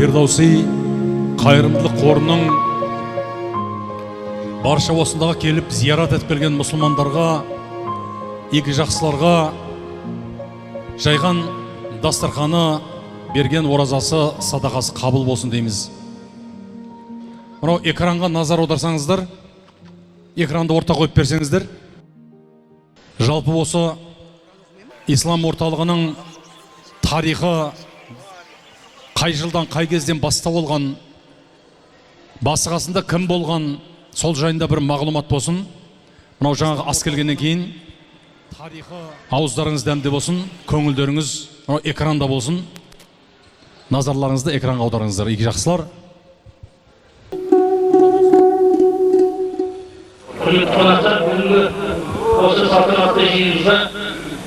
Фирдауси қайырымдылық қорының барша осындағы келіп зиярат етіп келген мұсылмандарға, игі жақсыларға жайған дастарханы, берген оразасы, садақасы қабыл болсын дейміз. Мынау экранға назар аударсаңыздар, экранды орта қойып берсеңіздер, жалпы осы ислам орталығының тарихы қай жылдан, қай кезден бастау алған, басы қасында кім болған, сол жайында бір мағлұмат болсын. Мынау жаңағы ас келгеннен кейін ауыздарыңыз дәмде болсын, көңілдеріңіз экранда болсын. Назарларыңызды экранға аударыңыздар, игі жақсылар. Құрметті қонақтар, бүгінгі осы салтанатты жиынымызға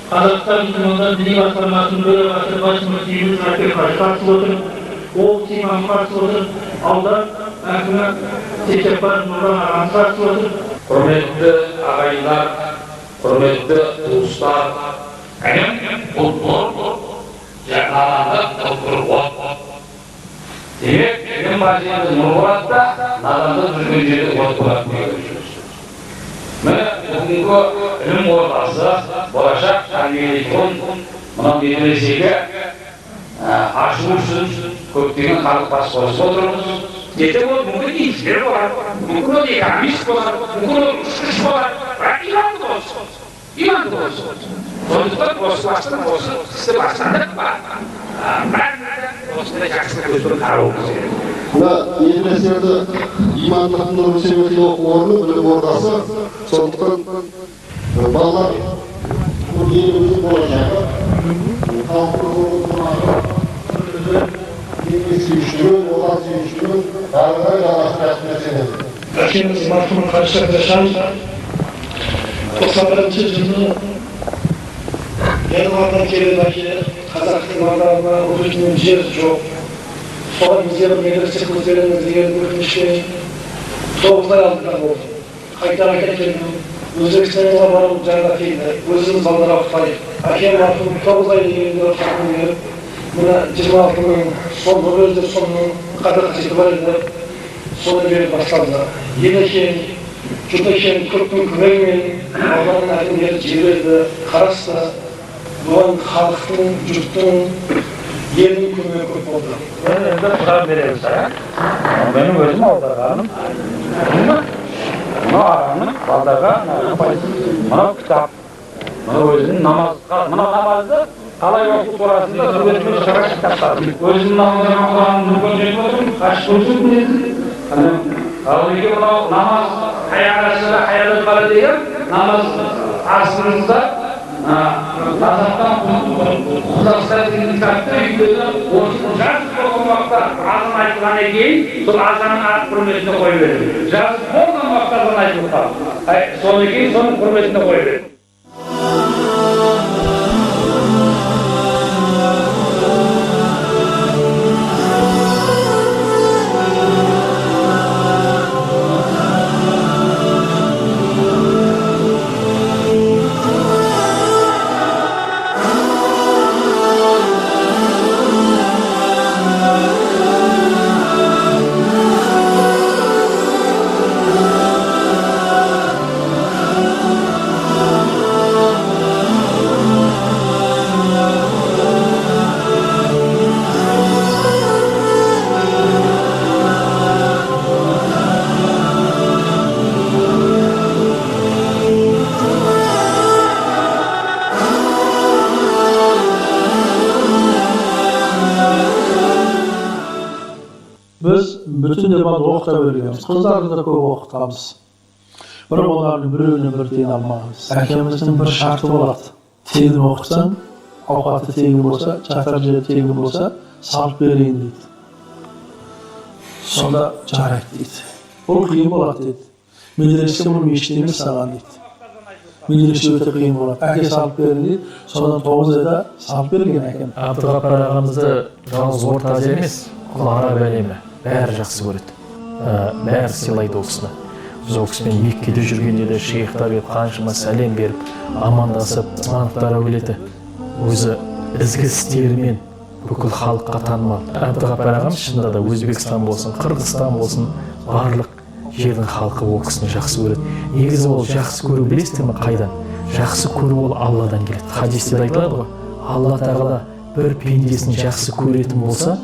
Қазақстан мұсылмандар діни басқармасының төрағасы басшымыз Бейбіт Саркеев қатысып отыр, облыс имамы қатысып отыр, аудан әкімі Сейтепбаев Нұрлан ағамыз қатысып отыр. Құрметті ағайындар, құрметті туыстар, бұл жаңаланды тұлпыр от. Демек, ең базиямыз нұр болады да, наданда жүрген жерде от болады деген сөз. Міне бүгінгі ілім ордасы, болашақ тәрбиелейтін мынау медресеге ашу үшін көптеген халық бас қосып отырмыз. Ертең ол мүмкін инженер болар, мүмкін ол экономист болар, мүмкін ол ұшқыш болар, бірақ иманды болсын. Иманды болсын. Сондықтан осы бастан осы істі бастадық па? Бәрімізді осындай жақсылық көзбен қарауымыз керек. Мына медреселерді имандылық нұры себетін оқу орны, білім ордасы. Сондықтан балалар еліміздің болашағы, халқымыздың еңбек сүйіштігін, отан сүйіштігін әрі жалғастыратын сенемін. Әкеміз марқұм Қадыш Әбдішан 91 жылы Январдан келеді әке, қазақтың маңдағына өтетін жер жоқ. Соған біздер медресе көтереміз деген өтінішпен 9 ай алдында болды. Қайта келдім. Өзбекстанға барып жаңа келді. Өзіміз балдарға құттықтайық. Әкем марқұм 9 ай дегенде хатым беріп, мына 26-ның соңғы өзі соның қадір-қасиеті бар еді. Соны беріп басталды. Ел екен, жұрт екен, көптің көмегімен Алланың әкімдері жіберді, қарасты. Бұған халықтың, жұрттың, елдің көмегі көп болды. Мен енді құжат береміз, менің өзім аударғаным. Мына ағаның балдарға мынау кітап, мынау өзінің намазға, мынау намазды қалай оқу турасында суретпен шығарған кітаптар. Өзінің намазына Құранын мүмкін жетіп отырмын, қашып көрсетіп несін. Ал егер мынау намаз қаяғасыға қаялы бары деген намаз асырыңызда Назардан құлдастар деген кітапты үйдегі осы жазып болған уақытта азан айтылғаннан кейін сол азанның құрметіне қойып береді. Жазып болған уақытта азан айтылған. Содан кейін соның құрметіне қойып береді. Biz bütün demanda оқыта бергенбіз, қыздарды да көп оқытқанбыз. Бірақ олардың біреуіне бір тиын алмағанбыз. Әкеміздің бір шарты болады. Тегін оқысаң, ауқаты тегін болса, жатар жері тегін болса, салып берейін дейді. Сонда жарайды дейді. Бұл қиын болады дейді. Медресе бұл мешіт емес саған дейді. Медресе өте қиын болады. Әке салып берді дейді. Содан 9 айда салып берген әкем. Абдығапар ағамызды жалғыз орта әзер емес, құлағына бәлемі. Бәрі жақсы көреді. Бәрі сыйлайды ол кісіні. Біз ол кісімен Меккеде жүргенде де шейхтар келіп қаншама сәлем беріп, амандасып, манықтар әулеті өзі ізгі істерімен бүкіл халыққа танымал. Әбдіғапар ағамыз шынында да Өзбекстан болсын, Қырғызстан болсын, барлық жердің халқы ол кісіні жақсы көреді. Негізі ол жақсы көру білесіздер ме қайдан? Жақсы көру ол Алладан келеді. Хадисте айтылады ғой, Алла тағала бір пендесін жақсы көретін болса,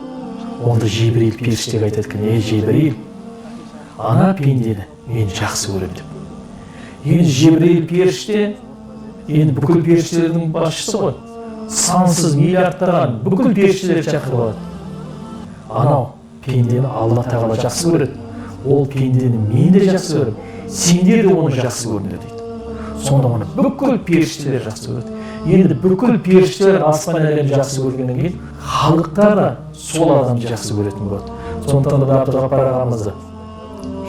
онда Жебірейіл періштеге айтады екен, ей Жебірейіл, ана пендені мен жақсы көремін деп. Енді Жебірейіл періште, енді бүкіл періштелердің басшысы ғой, сансыз миллиардтаған бүкіл періштелер шақырып алады. Анау пендені Алла тағала жақсы көреді. Ол пендені мен де жақсы көремін, сендер де оны жақсы көріңдер дейді. Сонда оны бүкіл періштелер жақсы көреді. Енді бүкіл періштелер аспан әлемін жақсы көргеннен кейін халықтар да сол адамды жақсы көретін болады. Сондықтан да Әбдіғапар ағамызды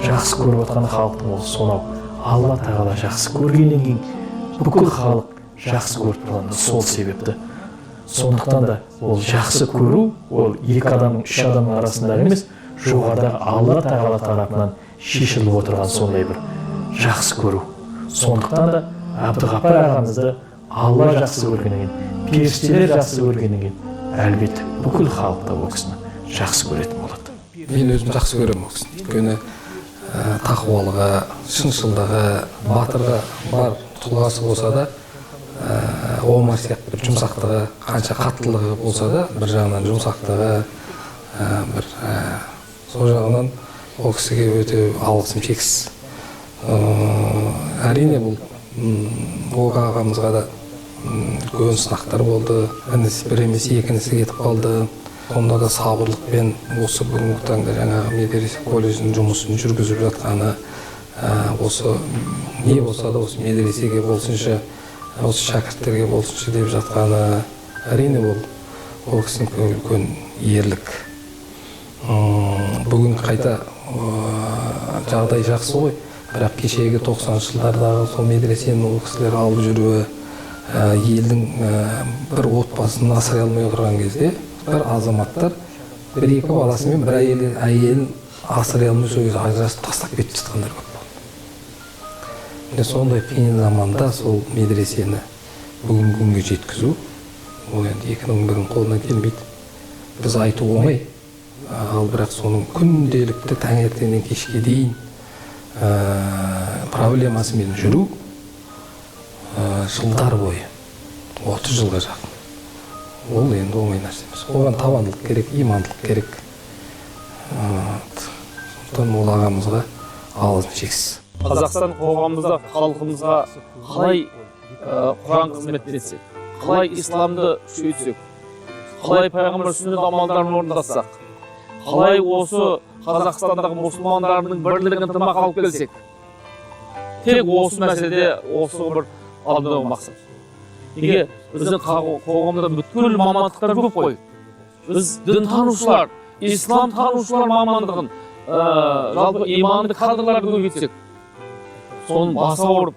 жақсы көріп отқан халықтың ол сонау Алла тағала жақсы көргеннен кейін бүкіл халық жақсы көріп тұрғаны сол себепті. Сондықтан да ол жақсы көру ол екі адамның, үш адамның арасындағы емес, жоғарыдағы Алла тағала тарапынан шешіліп отырған сондай бір жақсы көру. Сондықтан да Әбдіғапар ағамызды Алла жақсы көргеннен кейін, періштелер жақсы көргеннен кейін, әлбетте бүкіл халық та ол кісіні жақсы көретін болады. Мен өзім жақсы көремін ол кісіні. Өйткені тақуалығы, шыншылдығы, батырға бар тұлғасы болса да, Омар сияқты бір жұмсақтығы, қанша қаттылығы болса да, бір жағынан жұмсақтығы, бір сол жағынан ол кісіге өте алғысым шексіз. Әрине бұл Оға ағамызға да үлкен сынақтар болды. Інісі бір емес екіншісі кетіп қалды. Сонда да сабырлықпен осы бүгінгі таңда жаңағы медресе колледждің жұмысын жүргізіп жатқаны, осы не болса да осы медресеге болсыншы, осы шәкірттерге болсыншы деп жатқаны, әрине ол кісінің үлкен ерлік. Бүгін қайта жағдай жақсы ғой, бірақ кешегі 90-шы жылдардағы сол медресені ол кісілер алып жүруі, елдің бір отбасын асырай алмай отырған кезде бір азаматтар бір-екі баласымен бір әйелін асырай алмай сол кезде ажырасып тастап кетіп жатқандар көп болды. Сондай қиын заманда сол медресені бүгінгі күнге жеткізу, ол енді екінің бірінің қолынан келмейді. Біз айту оңай, ал бірақ соның күнделікті таңертеңнен кешке дейін проблемасымен жүру жылдар бойы, 30 жылға жақын. Ол енді оңай нәрсе емес. Оған табандылық керек, имандылық керек. Сондықтан ол ағамызға алғысым шексіз. Қазақстан қоғамымызда халқымызға қалай Құран қызметін етсек, қалай исламды күшейтсек, қалай пайғамбар сүннет амалдарын орындасақ, қалай осы Қазақстандағы мұсылмандардың бірлігін ынтымақ алып келсек, тек осы мәселеде осы бір алдындағы мақсат. Неге біздің қоғамда бүткіл мамандықтар көп қой. Біз дінтанушылар, ислам танушылар мамандығын, жалпы иманды кадрларды көбейтсек, соның баса ұрып,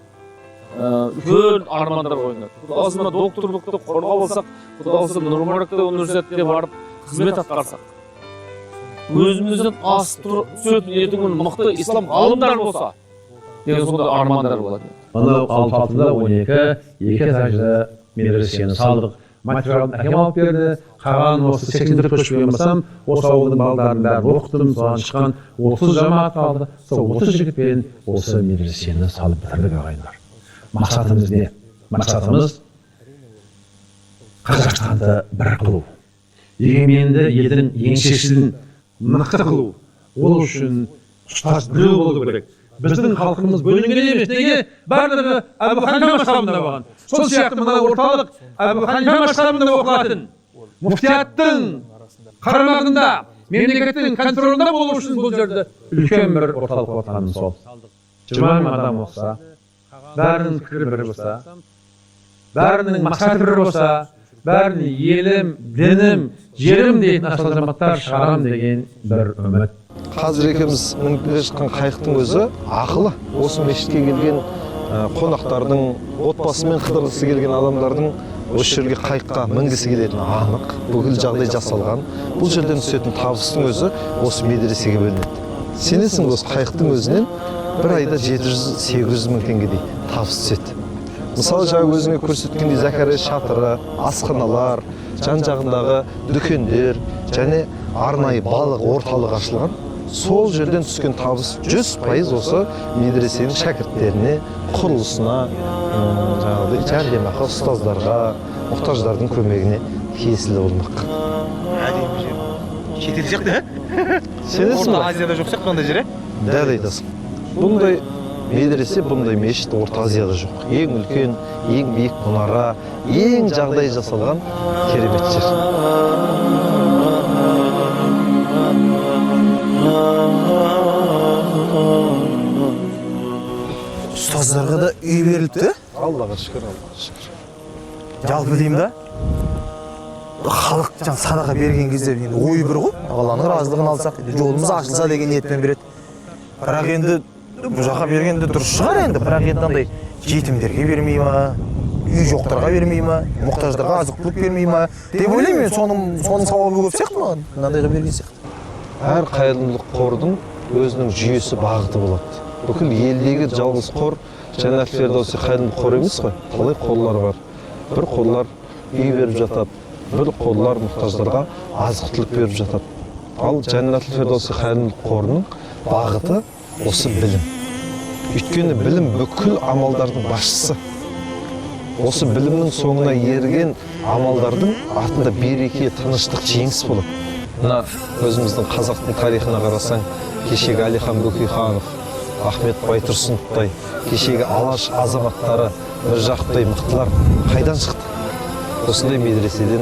үлкен армандар ойнады. Құдасына докторлықты қорғап алсақ, құдасы Нұрмаракта университетте барып қызмет атқарсақ, өзіміздің түсетін ертеңгі мықты ислам ғалымдар болса, деген сондай армандар болады. Анау Алпатыда 12 этажды медресені салдық. Материалын әкем алып берді. Қалған осы 84 көшіп болмасам, осы ауылдың балдарын бәрін оқыттым, соған шыққан 30 жамаат қалды. Сол 30 жігітпен осы медресені салып бітірдік ағайындар. Мақсатымыз не? Мақсатымыз Қазақстанды бір қылу. Егеменді елдің еңсесін мықты қылу. Ол үшін ұстаз біреу болу керек. Біздің халқымыз бөлінген емес. Неге? Барлығы Әбу Ханифа мазхабында болған. Сол сияқты мына орталық Әбу Ханифа мазхабында оқылатын. Муфтияттың қарамағында, мемлекеттің контролында болу үшін бұл жерде үлкен бір орталық болғаны сол. 20 адам оқса, бәрінің пікірі бір болса, бәрінің мақсаты бір болса, бәріне елім, дінім, жерім дейтін асыл азаматтар шығарам деген бір үміт. Қазір екеуміз мініп келе жатқан қайықтың өзі ақылы. Осы мешітке келген қонақтардың, отбасымен қыдырғысы келген адамдардың осы жерге қайыққа мінгісі келетіні анық. Бүкіл жағдай жасалған. Бұл жерден түсетін табыстың өзі осы медресеге бөлінеді. Сенесің осы қайықтың өзінен бір айда 700-800 мың теңгедей табыс түседі. Мысалы жаңа өзіңе көрсеткендей Зәкәрия шатыры, асханалар, жан жағындағы дүкендер және арнайы балық орталығы ашылған. Сол жерден түскен табыс 100% осы медресенің шәкірттеріне, құрылысына, жаңағыдай жәрдемақы ұстаздарға, мұқтаждардың көмегіне тиесілі болмақ. Шетел сияқты, Сенесің бе? Азияда жоқ сияқты мынандай жер, Дәл айтасың. Бұндай медресе, бұндай мешіт Орта Азияда жоқ. Ең үлкен, ең биік мұнара, ең жағдай жасалған керемет жер. ұстаздарға да үй беріліпті. Аллаға шүкір, Аллаға шүкір. Жалпы деймін да, халық жаңа садақа берген кезде енді ой бір ғой, Алланың разылығын алсақ, жолымыз ашылса деген ниетпен береді. Бірақ енді бұл жаққа бергенде дұрыс шығар енді, бірақ енді андай жетімдерге бермей ма, үй жоқтарға бермей ма, мұқтаждарға азық-түлік бермей ма деп ойлаймын мен. Соның сауабы көп сияқты маған, мынандайға берген сияқты. Әр қайырымдылық қордың өзінің жүйесі, бағыты болады. Бүкіл елдегі жалғыз қор Жәннат Фирдауси қайырымдылық қор емес қой. Талай қорлар бар. Бір қорлар үй беріп жатады, бір қорлар мұқтаждарға азық-түлік беріп жатады. Ал Жәннат Фирдауси қайырымдылық қорының бағыты осы білім. Өйткені білім бүкіл амалдардың басшысы. Осы білімнің соңына ерген амалдардың артында береке, тыныштық, жеңіс болады. Мына өзіміздің қазақтың тарихына қарасаң, кешегі Әлихан Бөкейханов, Ахмет Байтұрсыновтай, кешегі Алаш азаматтары, бір жақтай мықтылар қайдан шықты? Осындай медреседен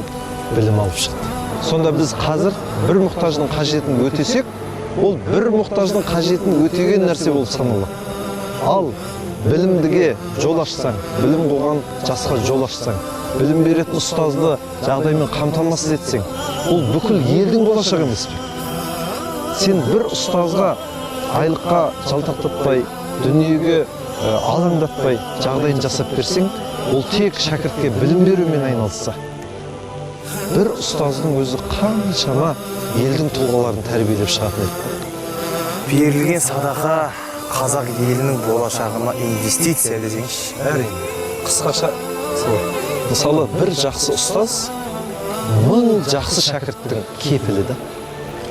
білім алып шықты. Сонда біз қазір бір мұқтаждың қажетін өтесек, ол бір мұқтаждың қажетін өтеген нәрсе болып саналады. Ал білімдіге жол ашсаң, білім қоған жасқа жол ашсаң, білім беретін ұстазды жағдаймен қамтамасыз етсең, ол бүкіл елдің болашағы емес пе? Сен бір ұстазға айлыққа жалтақтатпай, дүниеге алаңдатпай жағдайын жасап берсең, ол тек шәкіртке білім берумен айналысса. Бір ұстаздың өзі қаншама елдің тұлғаларын тәрбиелеп шығатын еді. Берілген садақа қазақ елінің болашағына инвестиция десеңші. Әрине. Қысқаша, мысалы бір жақсы ұстаз 1000 жақсы шәкірттің кепілі да.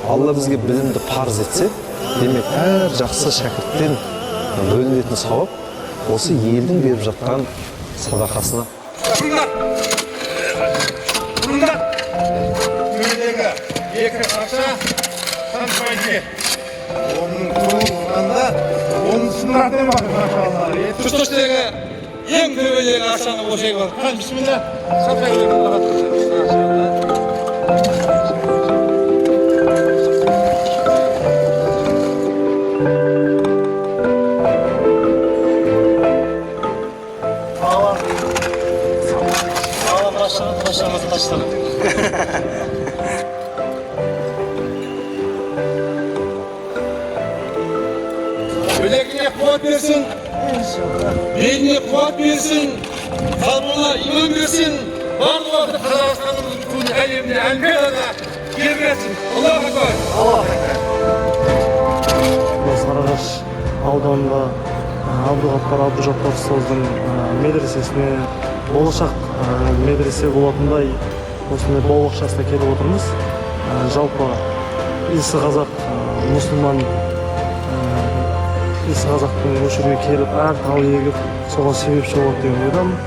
Алла бізге білімді парыз етсе, демек әр жақсы шәкірттен бөлінетін сауап осы елдің беріп жатқан садақасына. Төмендегі екі ақша саншпайды. Оның құрылып тұрғанда, оның сындар демақы. Күштіштегі ең төмендегі ақшаны осы егі бар. Қан, бісміллә. Сатпай Білегіне қуат берсін, беліне қуат берсін, қалпына иман берсін, барлық уақытта Қазақстанның бүкіл әлемде Олимпиадада келбесін. Аллаху акбар. Сарыағаш ауданында Абдуғаппар Абдужаппар ұстаздың медресесіне болашақ медресе болатындай осындай бау-бақшасына келіп отырмыз. Жалпы исі қазақ мұсылман исі қазақтың осы жерге келіп әр тал егіп соған себепші болады деген ойдамын.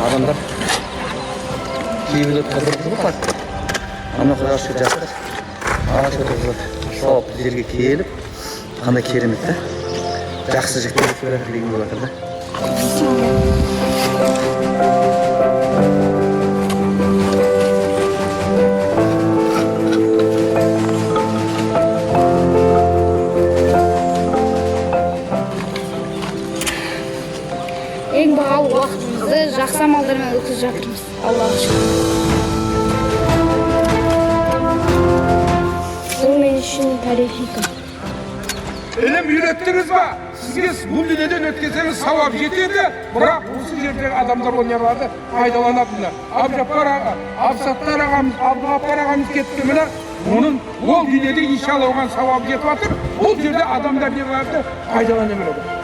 Адамдар кейбіреулер қыдырды ғой так. Ана қарашы жатыр. Ағаш отырғызып, сауапты жерге келіп, қандай керемет та. Жақсы жігіттер көріп деген болып жатыр да. Ең бағалы уақытымызды жақсы амалдармен өткізіп жатырмыз. Аллаға шүкір. Бұл мен үшін тарихи күн. Ілім үйреттіңіз ба? Сізге бұл дүниеден өткізсеңіз сауап жетеді, бірақ осы жердегі адамдар ол неларды пайдаланатындар. Абжаппар аға, Абсаттар ағамыз, Абдуғаппар ағамыз кетті міне, оның ол дүниеде иншалла оған сауап кетіп жатыр. Бұл жерде адамдар неларды пайдалана береді.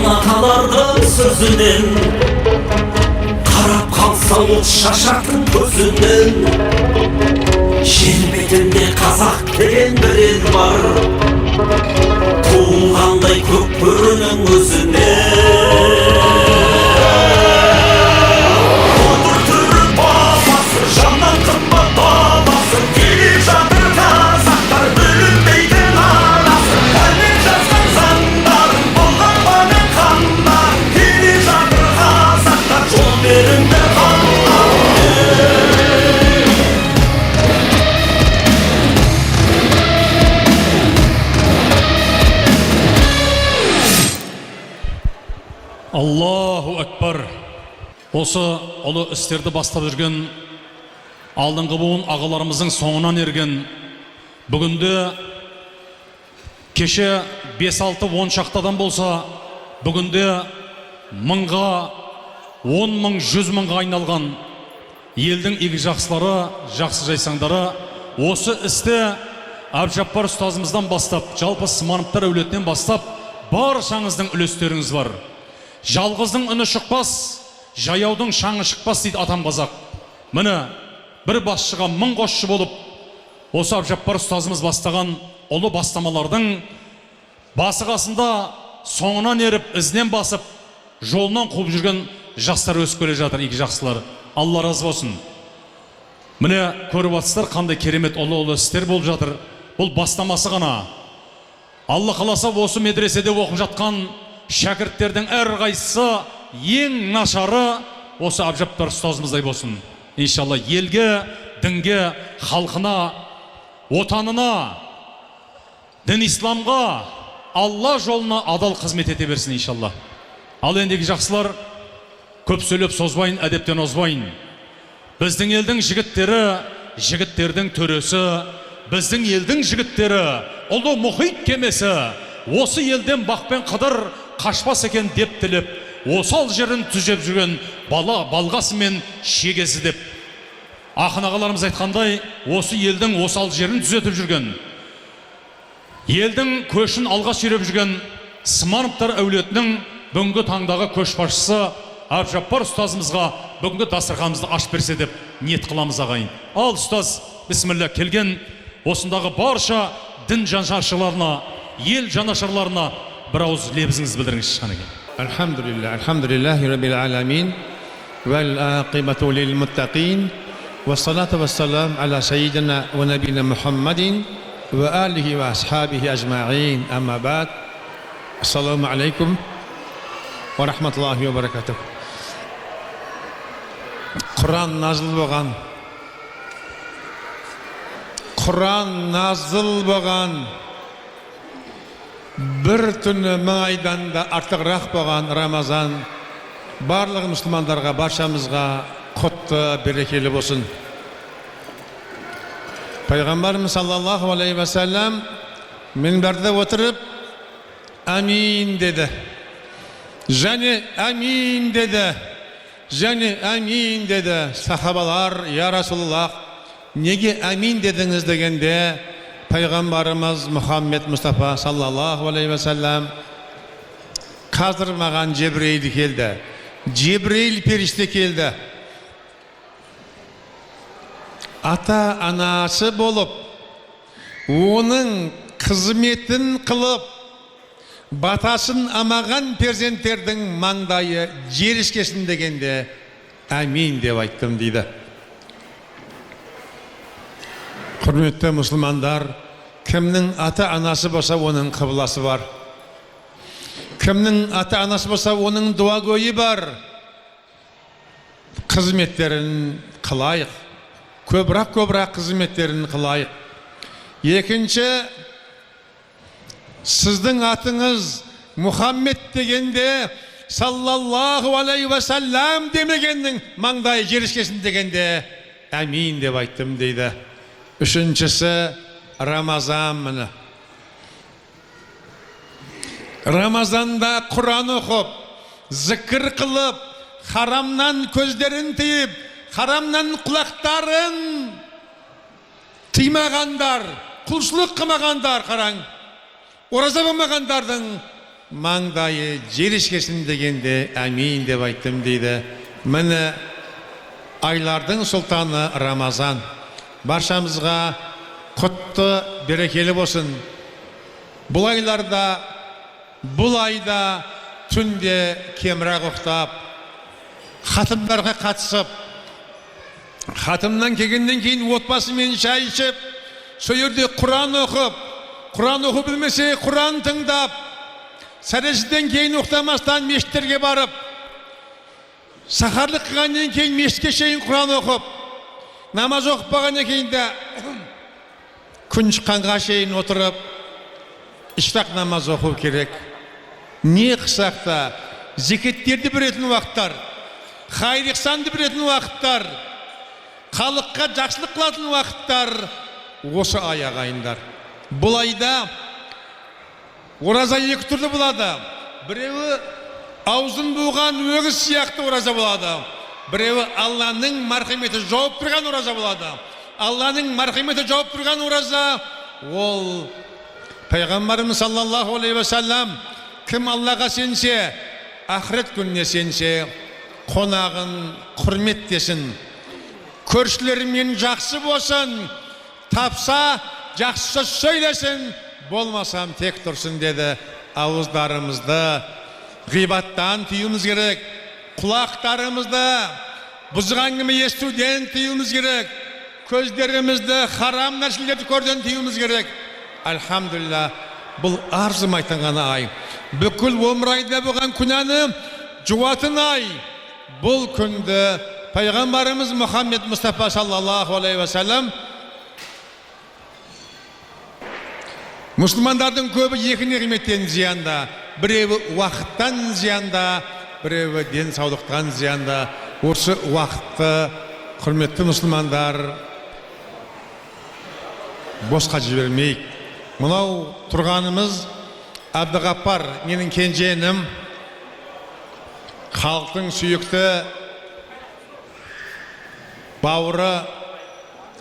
Atalardan sözünden Karap kalsa ot şaşartın gözünden Şerbetinde kazak degen bir el var Tuğulganday kökbörünün özünden Odur türün babası Jandan kımbat babası Gelip жатыр kazaklar Bölünmeyden arası Kalbin жазған заңдарын Болған баны қандар Келіп жатыр қазақтар Жол беріңдер хандар Аллаху Акбар. Осы ұлы істерді бастап жүрген алдыңғы буын ағаларымыздың соңынан ерген бүгінде кеше 5-6-10 шақтадан болса бүгінде мыңға 10 мың 100 мыңға айналған елдің игі жақсылары жақсы жайсаңдары осы істе Әбжаппар ұстазымыздан бастап жалпы Смановтар әулетінен бастап баршаңыздың үлестеріңіз бар. Жалғыздың үні шықпас, жаяудың шаңы шықпас дейді атам қазақ. Міне, бір басшыға 1000 қосшы болып, осы Әбжаппар ұстазымыз бастаған ұлы бастамалардың басы қасында соңынан еріп, ізінен басып, жолынан қуып жүрген жастар өсіп келе жатыр, игі жақсылар. Алла разы болсын. Міне, көріп атсыздар қандай керемет ұлы істер болып жатыр. Бұл бастамасы ғана. Алла қаласа осы медреседе оқып жатқан шәкірттердің әрқайсысы ең нашары осы Әбжаппар ұстазымыздай болсын. Иншалла елге, дінге, халқына, отанына, дін исламға, Алла жолына адал қызмет ете берсін иншалла. Ал ендегі жақсылар, көп сөйлеп созбайын, әдептен озбайын. Біздің елдің жігіттері, жігіттердің төресі, біздің елдің жігіттері, ұлы мұхит кемесі, осы елден бақпен қыдыр қашпас екен деп тілеп, осал жерін түзеп жүрген балғасы мен шегесі деп. Ақын ағаларымыз айтқандай, осы елдің осал жерін түзетіп жүрген, елдің көшін алға сүйреп жүрген Смановтар әулетінің бүгінгі таңдағы көшбасшысы Әбжаппар ұстазымызға бүгінгі дастарханымызды ашып берсе деп ниет қыламыз ағайын. Ал ұстаз, бисмилля, келген осындағы барша дін жанашырларына, ел жанашырларына bir ağız lebiziniz bildiriniz Şanege. Elhamdülillahi Rabbil alemin vel aqibatu lil muttaqin ve salatu ve selam ala seyyidina ve nebina Muhammedin ve alihi ve ashabihi ecma'in amma ba'd. Esselamu aleyküm ve rahmetullahi ve berekatuhu. Kur'an nazil bolgan, Kur'an nazil bolgan bir түні мың айдан да артығырақ болған Рамазан барлық мұсылмандарға, баршамызға құтты берекелі болсын. Peygamberimiz sallallahu aleyhi ve sellem minberde oturup amin dedi. Jani amin dedi. Jani amin dedi. Sahabalar ya Resulullah nege amin dediniz degende Peygamberimiz Muhammed Mustafa sallallahu aleyhi ve sellem kazdırmagan Cebrail geldi. Cebrail perişte geldi. Ata anası bolup onun hizmetin kılıp batasın amagan perzentlerдің mangdayı jerişkesin degende amin деп ayttım deydi. Hürmetli Müslümanlar, kimnin ata anası bolsa onun kıblası var. Kimnin ata anası bolsa onun dua goyu var. Hizmetlerin kılayık. Köbrak hizmetlerini kılayık. Ekinci, sizдің atınız Muhammed degende sallallahu aleyhi ve sellem demegenдің mangdayı jerişkesin degende amin деп ayttım deydi. Üçüncüsü Ramazan mını. Ramazanda Kur'an okup, zikir kılıp, haramdan közlerin tiyip, haramdan kulakların tiymagandar, kulçuluk kılmagandar karang. Oraza bulmagandardın mangdayı jerişkesin degende amin деп ayttım deydi. Mine aylardın sultanı Ramazan. Barşamızga kutlu berekeli bolsun. Bu aylarda, bu ayda tünde kemrak uktap, hatımlarga katısıp, hatımdan kegenden keyin otbasымен çay içip, söylerde Kur'an okup, Kur'an oku bilmese Kur'an tыңдап, sarajiden keyin uktamastan meşitlerge barıp, saharlık kılgandan keyin meşitke şeyin Kur'an okup, namaz okupaganda keyin de kun çıkanга şeyin oturup, işrak namaz okup gerek. Ne kılsak da ziketlerdi berетін vakitlar, hayır ihsanды berетін vakitlar, халыққа жақсылық қылатын vakitlar осы ай ағайындар. Бұл айда ораза екі түрлі болады. Біреуі аузын буған өгіз сияқты ораза болады. Біреуі Алланың мархаметі жауып тұрған ораза болады. Алланың мархаметі жауып тұрған ораза ол Peygamberimiz sallallahu aleyhi ve sellem kim Allah'a sense, ahiret gününe sense, konağın hürmetlesin, körşülerimin жақсы bolsun, tapsa жақсы söylesin, bolmasam tek dursun dedi. Ağızlarımızda gıйбаттан tiyimiz gerek, kulaklarımızda buzgan gibi estuden tiyimiz gerek, közlerimizde haram narsalarni ko'rdan tiyimiz gerek. Elhamdülillah, бұл arzum aytılgan ay. Бүкіл өмірайда болған күнәні жуатын ay. Бұл күнді Peygamberimiz Muhammed Mustafa sallallahu aleyhi ve sellem Müslümanların köbü екі nimetten ziyanda. Birevi vakıttan ziyanda, birevi den sağlıktan ziyanda. Осы vakıtты hürmetli Müslümanlar bosqa жібермейік. Мынау тұрғанымыз Abdügappar, менің кенженім, халықтың сүйікті бауыры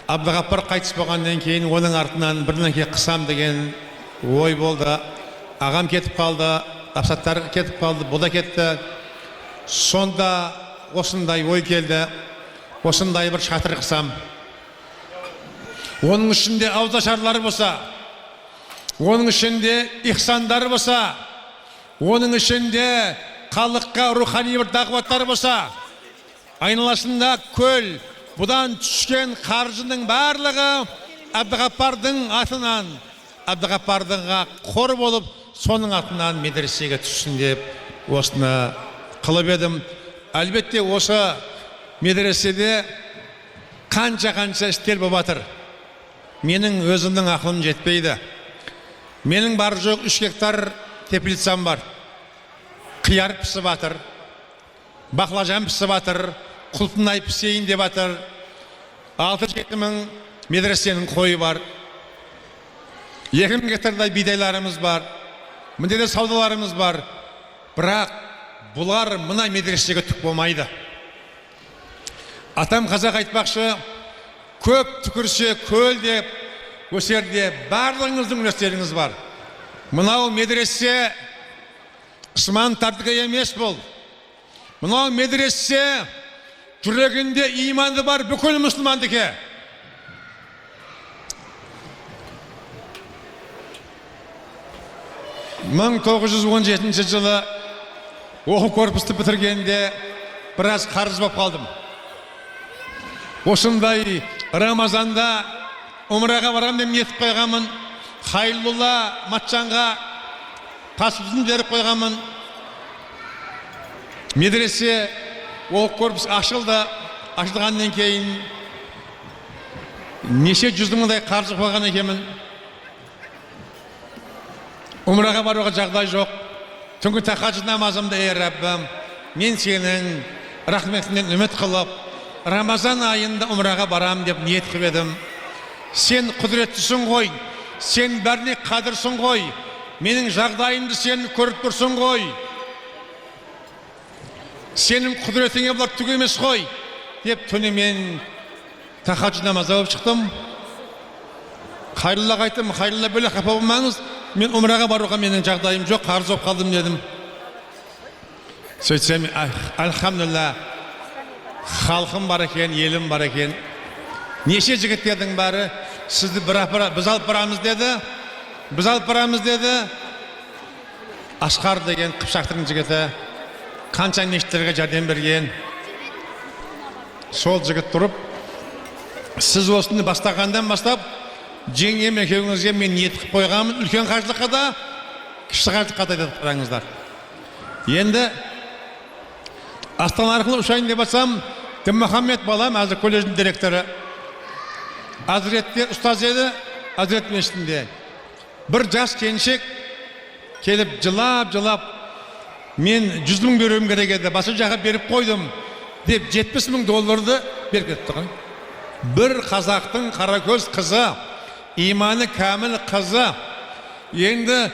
Abdügappar қайтыс болғаннан кейін оның артынан бірнәрсе қысам деген ой болды. Ағам кетіп қалды, апсаттар кетіп қалды, бұл да кетті. Сонда осындай ой келді, осындай бір шатыр қысам. Оның ішінде ауызашарлар болса, оның ішінде ихсандар болса, оның ішінде халыққа рухани бір дағуаттар болса, айналасында көл, бұдан түскен қаржының барлығы Abdügappардың атынан, Abdügappардыңға қор болып, соның атынан медресеге түссін деп осыны қылып едім. Әлбетте осы медреседе қанша істер болып жатыр. Менің өзімнің ақылым жетпейді. Менің бар жоқ 3 гектар теплицам бар. Қияр пісіп жатыр, баклажан пісіп жатыр, құлпынай пісейін деп жатыр. 6-7 мың медресенің қойы бар. 2000 гектардай бидайларымыз бар. Мындай да саудаларымыз бар. Бірақ бұлар мына медресеге түк болмайды. Атам қазақ айтпақшы, көп түкірсе көл деп, өсерде барлығыңыздың үлестеріңіз бар. Мынау медресе Усман Тартыға емес бол. Мынау медресе жүрегінде иманы бар бүкіл мұсылмандікі. 1917 жылы оқу корпусты бітіргенде біраз қарыз болып қалдым. Осындай Рамазанда умраға барам деп ниет қойғанмын. Хайрулла Матчанға паспортын беріп қойғанмын. Медресе оқу корпус ашылды. Ашылғаннан кейін неше жүз мыңдай қаржы қойған екенмін. Умраға баруға жағдай жоқ. Түнгі тахаджуд намазымда, ей Раббым, мен сенің рахметіңнен үміт қылып, Рамазан айында умраға барам деп ниет қылып едім. Сен құдіреттісің ғой, сен бәріне қадірсің ғой, менің жағдайымды сен көріп тұрсың ғой. Сенің құдіретіңе бұлар түк емес қой, деп түнімен тахаджуд намазы болып шықтым. Хайруллаға айттым, Хайрулла бөле қапа болмаңыз, мен умраға баруға менің жағдайым жоқ, қарыз болып қалдым дедім. Сөйтсем, альхамдулилля, халқым бар екен, елім бар екен. Неше жігіттердің бәрі сізді біз алып барамыз деді. Біз алып барамыз деді. Асқар деген Қыпшақтың жігіті қанша мешіттерге жәрдем берген. Сол жігіт тұрып, сіз осыны бастағандан бастап жеңгем екеуіңізге мен ниет қылып қойғанмын, үлкен қажылыққа да, кіші қажылыққа да деп қараңыздар. Енді Астана арқылы ұшайын деп атсам, Дінмұхаммед балам, әзір колледждің директоры, Азіретте ұстаз еді, Азірет мешітінде. Бір жас келіншек келіп жылап, мен 100 мың беруім керек еді, басы жаққа беріп қойдым деп $70,000 беріп кетті. Бір қазақтың қаракөз қызы, иманы кәміл қызы, енді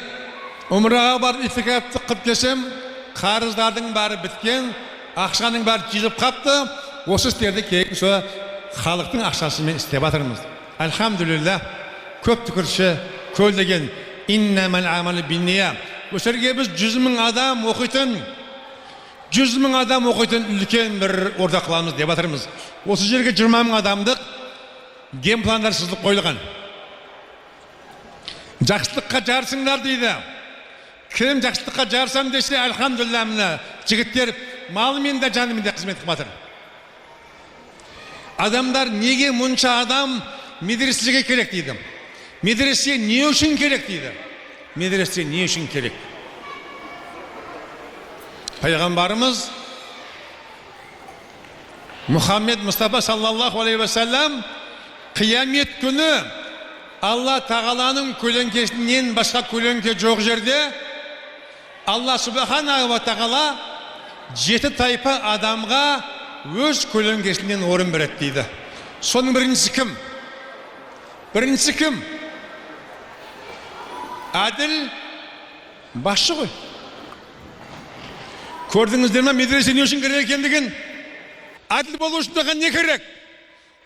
умраға барып итикафты қылып келсем, қарыздардың бәрі біткен, ақшаның бәрі жиылып қапты. Осы істерді кейін сол халықтың ақшасымен істеп жатырмыз. Альхамдулилля, көп түкірші көлдеген иннамал амалы бинния. Өсерге біз 100,000 адам оқитын, 100,000 адам оқитын үлкен бір орда қыламыз деп жатырмыз. Осы жерге 20,000 адамдық ген пландар сызылып қойылған. Жақсылыққа жарысыңдар дейді. Кім жақсылыққа жарысам десе, альхамдулилля, мына жігіттер малымен де жанымен де қызмет қылып жатыр. Адамдар неге мұнша адам медресеге керек дейді. Медресе не үшін керек дейді. Медресе не үшін керек? Пайғамбарымыз Мұхаммед Мұстафа саллаллаху алейхи вассалам қиямет күні Алла тағаланың көлеңкесінен басқа көлеңке жоқ жерде Алла субханаху ва тағала 7 тайпа адамға өз көлеңкесінен орын береді дейді. Соның біріншісі кім? Біріншісі кім? Әділ басшы ғой. Көрдіңіздер ме медресе не үшін керек екендігін? Әділ болу үшін оған не керек?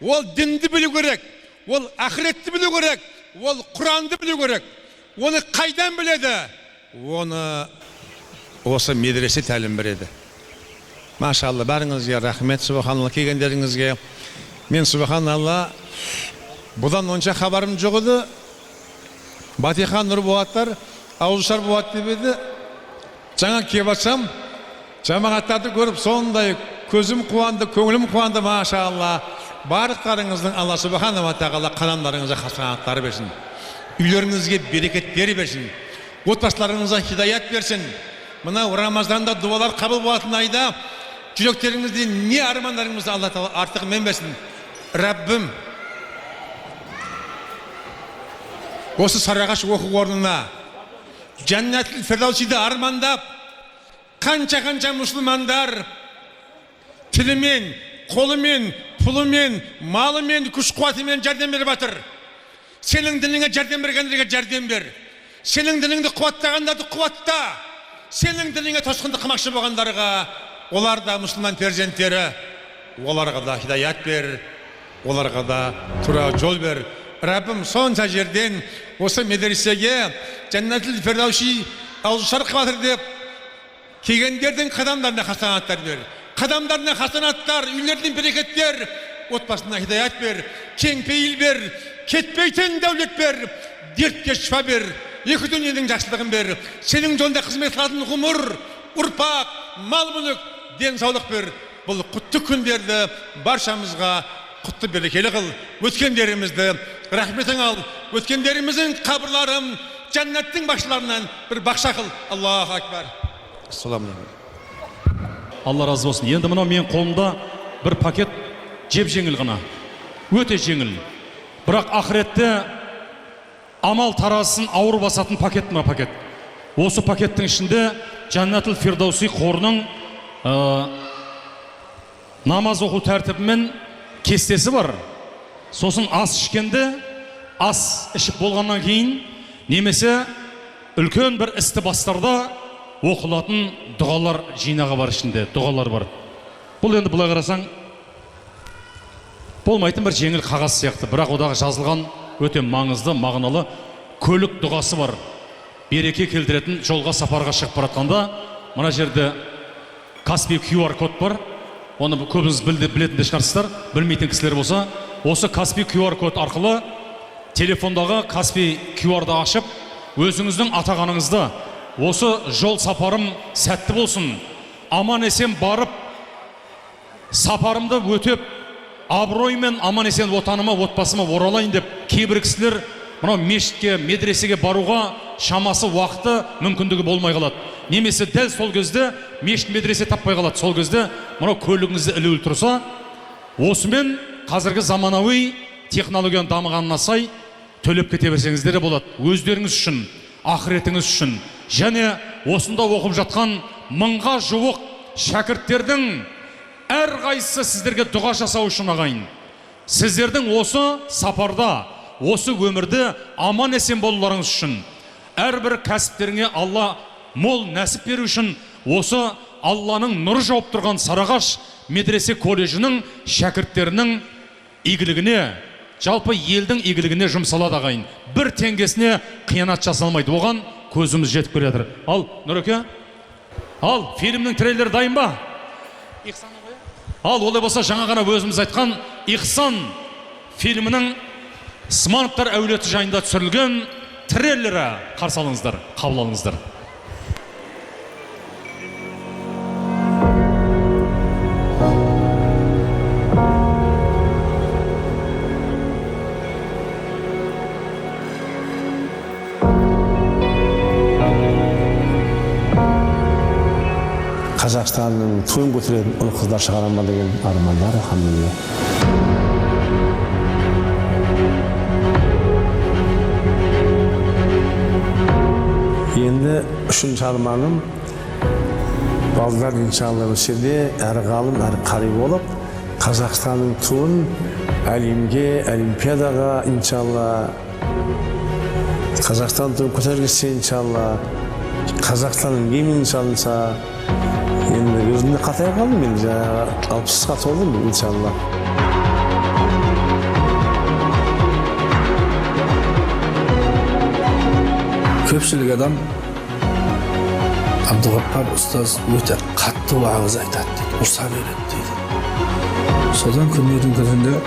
Ол дінді білу керек, ол ақыретті білу керек, ол Құранды білу керек. Оны қайдан біледі? Оны осы медресе тәлім береді. Машалла, бәріңізге рахмет, субханалла, келгендеріңізге. Мен субханалла, бұдан онша хабарым жоқ еді. Батиха Нұрболаттар, ауызшар болады деп еді. Жаңа келіп атсам, жамағаттарды көріп, сондай көзім қуанды, көңілім қуанды, машалла. Барлықтарыңыздың Алла субханаху ва тағала қадамдарыңызға хасанаттар берсін. Үйлеріңізге берекеттер берсін. Отбасыларыңызға хидаят берсін. Мына Рамазанда дуалар қабыл болатын айда жүректеріңізде не армандарыңызды Алла тағала артығымен берсін. Раббым, осы Сарыағаш оқу орнына Жәннәтіл Фирдаусиді армандап, қанша мұсылмандар тілімен, қолымен, пулымен, малымен, күш қуатымен жәрдем беріп жатыр. Сенің дініңе жәрдем бергендерге жәрдем бер. Сенің дініңді қуаттағандарды қуатта. Сенің дініңе тосқынды қылмақшы болғандарға, олар да мұсылман перзенттері, оларға да хидаят бер, оларға да тура жол бер. Раббым сонша жерден осы медресеге Жәннәтул Фирдауси ауызашар қылып жатыр деп келгендердің қадамдарына хасанаттар бер. Қадамдарына хасанаттар, үйлердің берекеттер, отбасына хидаят бер, кең пейіл бер, кетпейтін дәулет бер, дертке шифа бер, екі дүниенің жақсылығын бер. Сенің жолында қызмет қылатын ғұмыр, ұрпақ, мал мүлік, денсаулық бер. Бұл құтты күндерді баршамызға құтты берекелі қыл. Өткендерімізді рахметің ал. Өткендеріміздің қабырларын жәннаттың бақшыларынан бір бақша қыл. Аллаху акбар. Ассаламу Алла разы болсын. Енді мынау мен қолымда бір пакет жеп жеңіл ғана. Өте жеңіл. Бірақ ақыретте амал тарасын ауыр басатын пакет мына пакет. Осы пакеттің ішінде Жәннәтул Фирдауси қорының намаз оқу тәртібімен кестесі бар. Сосын ас ішкенде, ас ішіп болғаннан кейін немесе үлкен бір істі бастарда оқылатын дұғалар жинағы бар ішінде, дұғалар бар. Бұл енді бұлай қарасаң болмайтын бір жеңіл қағаз сияқты, бірақ одағы жазылған өте маңызды, мағыналы көлік дұғасы бар. Береке келтіретін жолға сапарға шығып баратқанда, мына жерде Каспий QR код бар. Оны көбіңіз білетін де шығарсыздар, білмейтін кісілер болса, осы Каспий QR код арқылы телефондағы Каспий QR-ды ашып, өзіңіздің атағаныңызды, осы жол сапарым сәтті болсын, аман есен барып, сапарымды өтеп, абыроймен аман есен отаныма, отбасыма оралайын деп, кейбір кісілер мынау мешітке, медресеге баруға шамасы уақыты мүмкіндігі болмай қалады. Немесе дәл сол кезде мешіт медресе таппай қалады. Сол кезде мынау көлігіңізді ілулі тұрса, осымен қазіргі заманауи технологияның дамығанына сай төлеп кете берсеңіздер болады. Өздеріңіз үшін, ақыретіңіз үшін, және осында оқып жатқан мыңға жуық шәкірттердің әрқайсысы сіздерге дұға жасау үшін ағайын. Сіздердің осы сапарда, осы өмірде аман есен болуларыңыз үшін, әрбір кәсіптеріңе Алла мол нәсіп беру үшін, осы Алланың нұры жауып тұрған Сарыағаш медресе колледжінің шәкірттерінің игілігіне, жалпы елдің игілігіне жұмсалады ағайын. Бір теңгесіне қиянат жасалмайды. Оған көзіміз жетіп келе жатыр. Ал, Нұреке, ал, фильмнің трейлері дайын ба? Ал, олай болса жаңа ғана өзіміз айтқан Ихсан фильмінің Смановтар әулеті жайында түсірілген трейлері қарсы алыңыздар, қабыл алыңыздар. Қазақстанның туын көтеретін ұл қыздар шығарама деген армандар алхамдулилля. Енді үшінші арманым балдар иншалла осы жерде әрі ғалым, әрі қари болып, Қазақстанның туын әлемге, олимпиадаға иншалла, Қазақстан туын көтергізсе иншалла, Қазақстанның гимнін салынса, енді өзімде қатай қалдым, мен 60-ға толдым иншалла. Көпшілік адам Абдуғаппар ұстаз өте қатты уағыз айтады дейді, ұрса береді дейді. Содан күндердің күнінде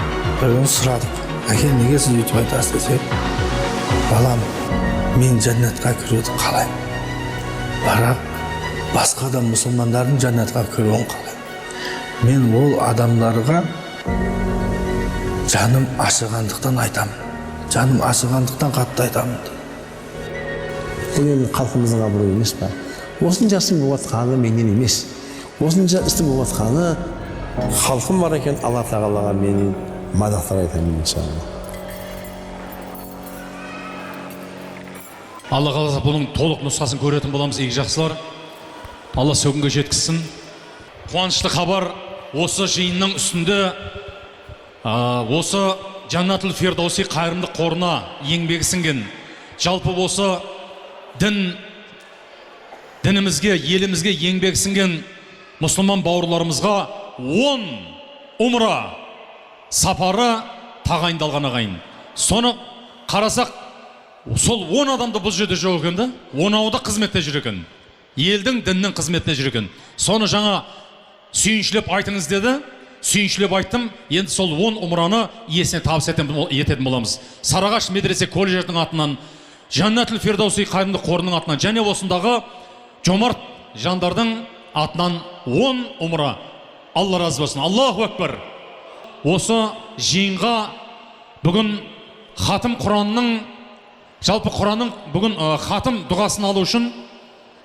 бірін сұрадық. Әке, неге сіз өйтіп айтасыз десе, балам, мен жәннатқа кіруді қалаймын. Бірақ басқа да мұсылмандардың жәннатқа кіруін қалаймын. Мен ол адамдарға жаным ашығандықтан айтамын. Жаным ашығандықтан қатты айтамын дейді. Бұл енді халқымыздың абыройы емес па? Осынша істің болып жатқаны менен емес. Осынша істің болып жатқаны халқым бар екен, Алла тағалаға менің мадақтар айтамын иншалла. Алла қаласа бұның толық нұсқасын көретін боламыз, игі жақсылар. Алла сөгінге жеткізсін. Қуанышты хабар, осы жиынның үстінде Осы Жаннатул Фирдауси қайырымды қорына еңбегі сіңген, жалпы осы дінімізге, елімізге еңбегі сіңген мұсылман бауырларымызға 10 умра сапары тағайындалған ағайын. Соны қарасақ, сол 10 адамды бұл жерде жоқ екен да, 10-ауы да қызметте жүр екен. Елдің, діннің қызметте жүр екен. Соны жаңа сүйіншілеп айтыңыз деді. Сүйіншілеп айттым, енді сол 10 умраны иесіне табыс ететін боламыз. Сарыағаш медресе колледжінің атынан, Жаннатул Фирдауси қайырымды қорының атынан, және осындағы жомарт жандардың атынан 10 умра. Алла разы болсын. Аллаху акбар. Осы жиынға бүгін хатым Құранның, жалпы Құранның бүгін хатым дұғасын алу үшін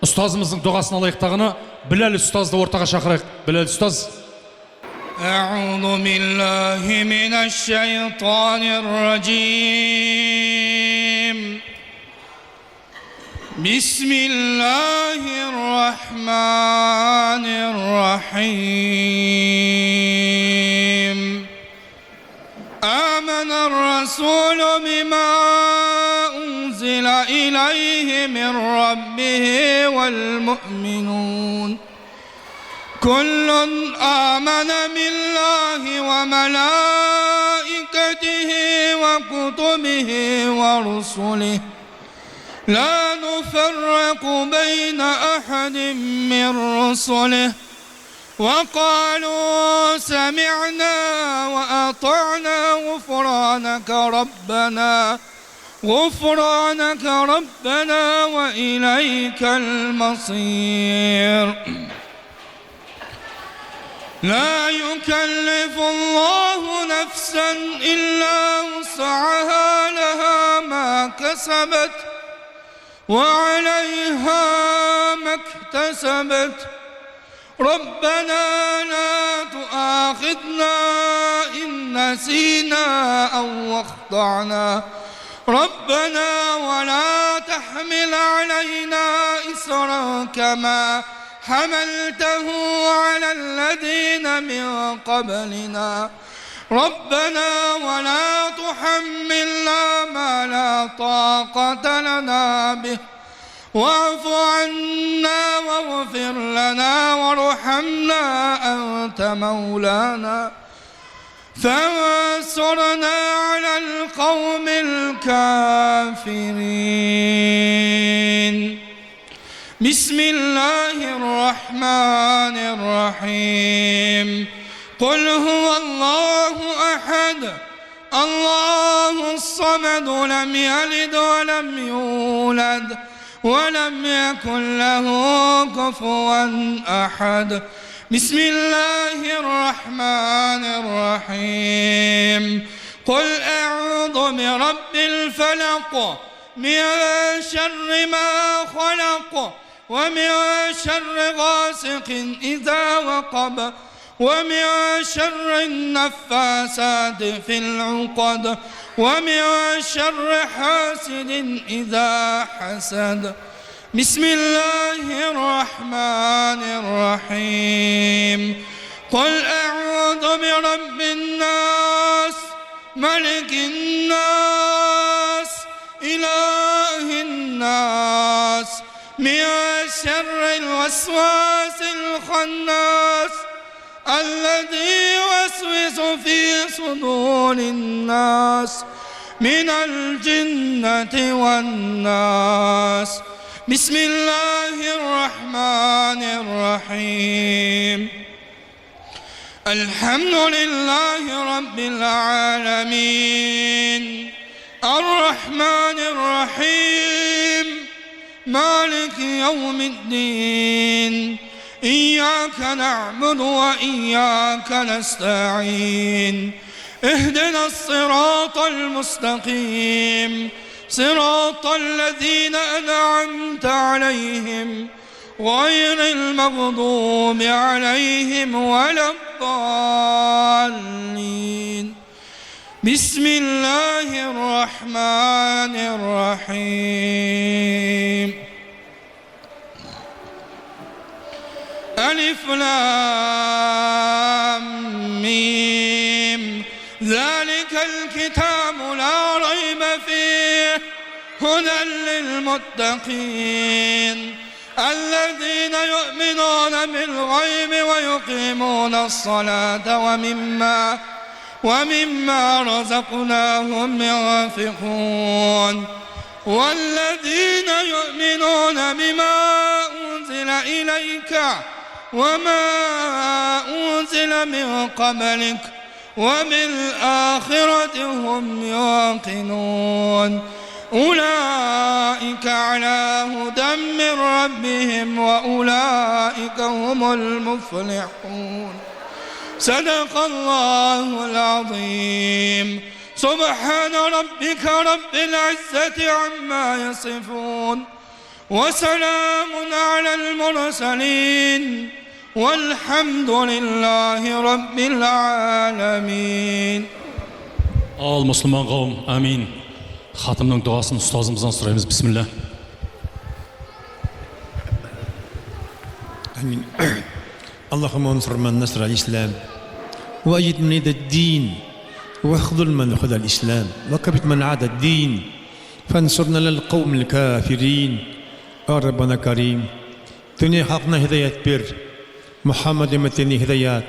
ұстазымыздың дұғасын алайықтағыны Біләл ұстазды ортаға шақырайық. Біләл ұстаз. أعوذ بالله من الشيطان الرجيم بسم الله الرحمن الرحيم آمن الرسول بما أنزل إليه من ربه والمؤمنون كل آمن بالله وملائكته وكتبه ورسله لا نفرق بين أحد من رسله وقالوا سمعنا وأطعنا غفرانك ربنا وإليك المصير لا يكلف الله نفسا إلا وسعها لها ما كسبت وعليها ما اكتسبت ربنا لا تؤاخذنا إن نسينا أو أخطأنا ربنا ولا تحمل علينا إصرا كما حملته على الذين من قبلنا ربنا ولا تحملنا ما لا طاقة لنا به واعف عنا واغفر لنا وارحمنا أنت مولانا فانصرنا على القوم الكافرين بسم الله الرحمن الرحيم قل هو الله أحد الله الصمد لم يلد ولم يولد ولم يكن له كفوا أحد بسم الله الرحمن الرحيم قل أعوذ برب الفلق من شر ما خلق ومن شر غاسق إذا وقب ومن شر النفاسات في العقد ومن شر حاسد إذا حسد بسم الله الرحمن الرحيم قل أعوذ برب الناس ملك الناس إله الناس من شر الوسواس الخناس الذي يوسوس في صدور الناس من الجنة والناس بسم الله الرحمن الرحيم الحمد لله رب العالمين الرحمن الرحيم مالك يوم الدين إياك نعبد وإياك نستعين اهدنا الصراط المستقيم صراط الذين أنعمت عليهم غير المغضوب عليهم ولا الضالين بسم الله الرحمن الرحيم ألف لام ميم الكتاب لا ريب فيه هدى للمتقين الذين يؤمنون بالغيب ويقيمون الصلاة ومما رزقناهم ينفقون والذين يؤمنون بما أنزل إليك وما أنزل من قبلك وبالآخرة هم يوقنون أولئك على هدى من ربهم وأولئك هم المفلحون صدق الله العظيم سبحان ربك رب العزة عما يصفون وسلام على المرسلين والحمد لله رب العالمين. Al Müslüman kavim, amin. Hatımның duasını ustazımızdan sұраймыз. Bismillah. آمين. اللهم انصر من نصر الإسلام وأيد من يد الدين واخذل من خذل الإسلام وكبت من عاد الدين فانصرنا للقوم الكافرين يا ربنا كريم دنيا حقنا هداية بر محمد أمتني هدايات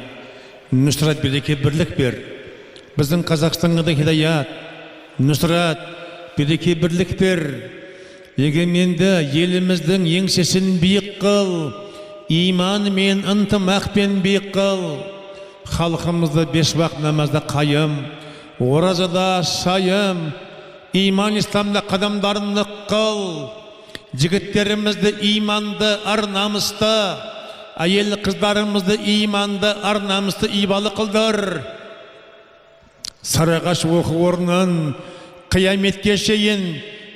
نصرت birlikte birlik ber bizning Qozog'istonga hidayat nusrat birlikte birlik ber egemendi elimizдің еңсесін биік қыл iman men ынтымақпен биік қыл халқымызды 5 вақт намазда қайым оразада сайым iman İslam'da қадамдарын нық қыл жігіттерімізді иманды ар намысты әйел қыздарымызды иманды ар намысты ибалы қылдыр Сарыағаш оқу орнын қияметке шейін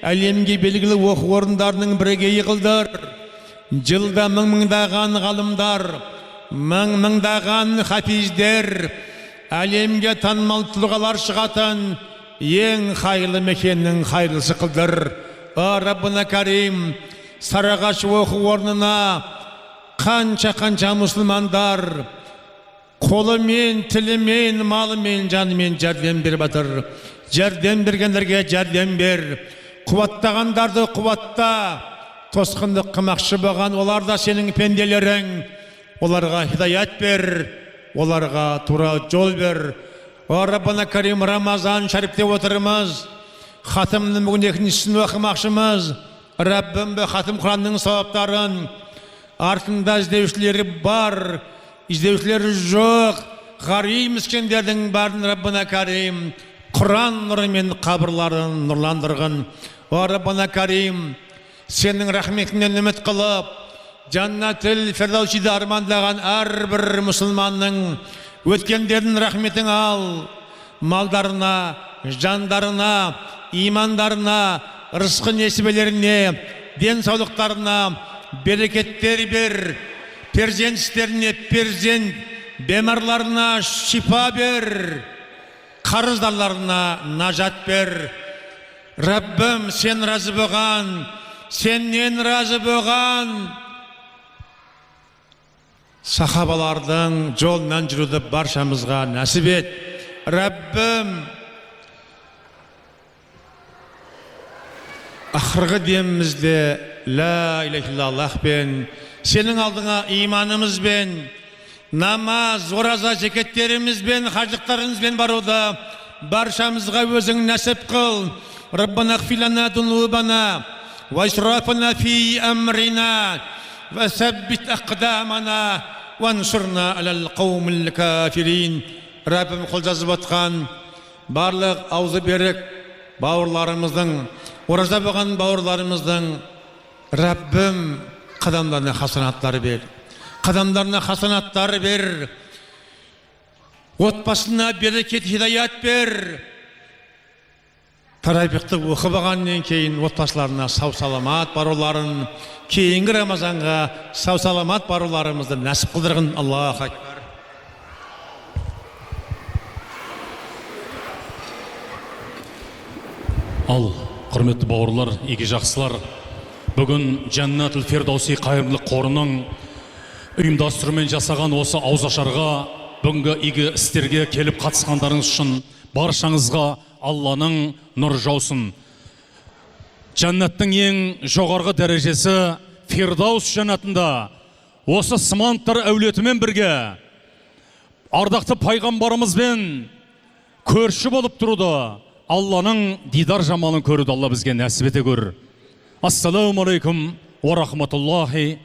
әлемге белгілі оқу орындарының бірегейі қылдыр жылда мың-мыңдаған ғалымдар мың-мыңдаған хафиздер әлемге танымал тұлғалар шығатын ең қайырлы мекеннің қайырлысы қылдыр Раббына Карим Сарыағаш оқу орнына қанша мұсылмандар қолымен, тілімен, малымен, жанымен жәрдем беріп жатыр. Жәрдем бергендерге жәрдем бер. Қуаттағандарды қуатта. Тосқынды қымақшы болған оларда сенің пенделерің. Оларға хидаят бер. Оларға тура жол бер. Раббына Карим Рамазан шәріпте отырмыз. Хатымның бүгін екіншісін оқымақшымыз. Раббым хатым Құранның сауаптарын артында іздеушілері бар. İzleyicileri жоқ, ғарим міскендердің барын Раббына Карим, Құран нұрымен қабырларын нұрландырғын. Раббына Карим, сенің рахметіңнен үміт қылып, Жаннатыл Фердаусиді армандаған әрбір мұсылманның өткендердің рахметің ал, малдарына, жандарына, имандарына, рызқы несібелеріне, денсаулықтарына берекеттер бер. Перзенттеріне перзент, бемарларына шипа бер, қарыздарларына нажат бер. Раббым, сен разы болған, сеннен разы болған. Сахабалардың жолынан жүруді баршамызға нәсіп ет. Раббым, ақырғы демімізде ла иляха иллаллах пен сенің алдыңа иманымызбен, намаз, ораза, зекеттерімізбен, хажылықтарымызбен баруда баршамызға өзің нәсіп қыл. Раббана ғфир лана зунубана ва исрафана фи амрина ва саббит ақдамана вансурна алал қаумил кафирин. Раббым қол жазып отқан барлық аузы берік бауырларымыздың, ораза болған бауырларымыздың Раббым қадамдарына хасанаттар бер. Қадамдарына хасанаттар бер. Отбасына берекет, хидаят бер. Тарабиқты оқып алғаннан кейін отбасыларына сау саламат баруларын, кейінгі Рамазанға сау саламат баруларымызды нәсіп қылдырғын. Аллаху акбар. Ал, құрметті бауырлар, игі жақсылар, бүгін Жаннатул Фердауси қайырымдылық қорының ұйымдастыруымен жасаған осы ауызашарға бүгінгі игі істерге келіп қатысқандарыңыз үшін баршаңызға Алланың нұр жаусын. Жәннаттың ең жоғарғы дәрежесі Фирдаус жәннатында осы Сымановтар әулетімен бірге ардақты пайғамбарымызбен көрші болып тұруды, Алланың дидар жамалын көруді Алла бізге нәсіп ете көр. Ассаламу алейкум ва рахматуллахи